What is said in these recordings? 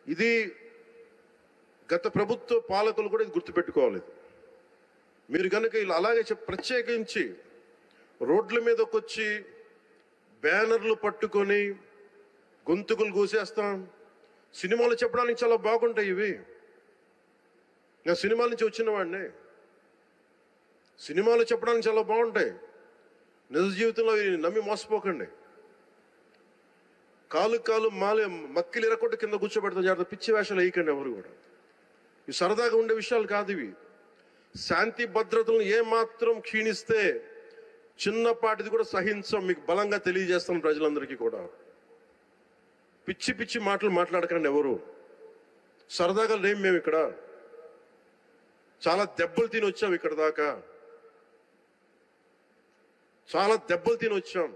ఇది గత ప్రభుత్వ పాలకులు కూడా ఇది గుర్తుపెట్టుకోవాలి. మీరు కనుక ఇలా అలాగే ప్రత్యేకించి రోడ్ల మీదకి వచ్చి బ్యానర్లు పట్టుకొని గొంతుకులు కూసేస్తాం. సినిమాలు చెప్పడానికి చాలా బాగుంటాయి ఇవి. నేను సినిమాల నుంచి వచ్చిన వాడిని. సినిమాలు చెప్పడానికి చాలా బాగుంటాయి. నిజ జీవితంలో నమ్మి మోసపోకండి. కాలు మక్కిలు ఎరకొట్టు కింద కూర్చోబెడతాం. జాగ్రత్త, పిచ్చి వేషాలు వేయకండి ఎవరు కూడా. ఇవి సరదాగా ఉండే విషయాలు కాదు ఇవి. శాంతి భద్రతలను ఏమాత్రం క్షీణిస్తే చిన్నపాటిది కూడా సహించం. మీకు బలంగా తెలియజేస్తాం ప్రజలందరికీ కూడా. పిచ్చి పిచ్చి మాటలు మాట్లాడకండి ఎవరు. సరదాగా లేం మేము ఇక్కడ. చాలా దెబ్బలు తిని వచ్చాం ఇక్కడ దాకా. చాలా దెబ్బలు తిని వచ్చాం.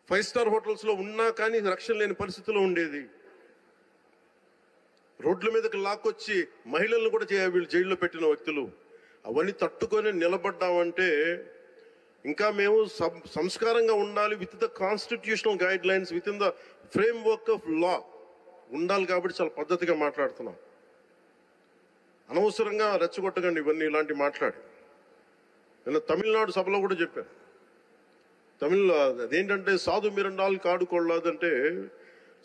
5 స్టార్ హోటల్స్లో ఉన్నా కానీ రక్షణ లేని పరిస్థితిలో ఉండేది. రోడ్ల మీదకి లాక్కొచ్చి మహిళలను కూడా వీళ్ళు జైల్లో పెట్టిన వ్యక్తులు. అవన్నీ తట్టుకొని నిలబడ్డామంటే ఇంకా మేము సంస్కారంగా ఉండాలి. With the constitutional guide lines, with in the frame work of law ఉండాలి. కాబట్టి చాలా పద్ధతిగా మాట్లాడుతున్నాం. అనవసరంగా రెచ్చగొట్టకండి ఇవన్నీ ఇలాంటి మాట్లాడి. నేను తమిళనాడు సభలో కూడా చెప్పాను. అదేంటంటే సాధు మిరండాలు కాడు కొడలేదంటే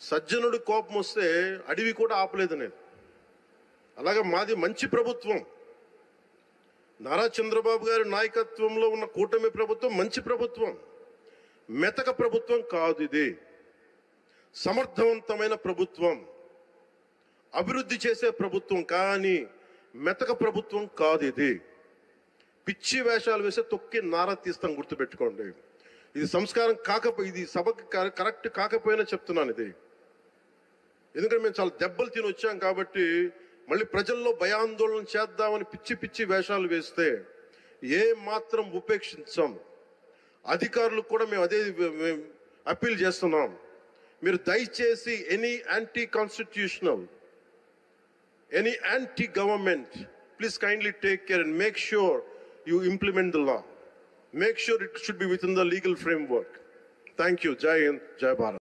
సజ్జనుడు కోపం వస్తే అడవి కూడా ఆపలేదు నేను. అలాగే మాది మంచి ప్రభుత్వం. నారా చంద్రబాబు గారి నాయకత్వంలో ఉన్న కూటమి ప్రభుత్వం మంచి ప్రభుత్వం. మెతక ప్రభుత్వం కాదు ఇది. సమర్థవంతమైన ప్రభుత్వం, అభివృద్ధి చేసే ప్రభుత్వం. కానీ మెతక ప్రభుత్వం కాదు ఇది. పిచ్చి వేషాలు వేసే తొక్కి నారా తీస్తాం, గుర్తుపెట్టుకోండి. ఇది సంస్కారం ఇది సభకి కరెక్ట్ కాకపోయినా చెప్తున్నాను ఇది. ఎందుకంటే మేము చాలా దెబ్బలు తిని వచ్చాం కాబట్టి మళ్ళీ ప్రజల్లో భయాందోళన చేద్దామని పిచ్చి పిచ్చి వేషాలు వేస్తే ఏ మాత్రం ఉపేక్షించాం. అధికారులకు కూడా మేము అదే అప్పీల్ చేస్తున్నాం. మీరు దయచేసి any anti constitutional, any anti government, please kindly take care and make sure you implement the law. Make sure it should be within the legal framework. Thank you. Jai Hind, Jai Bharat.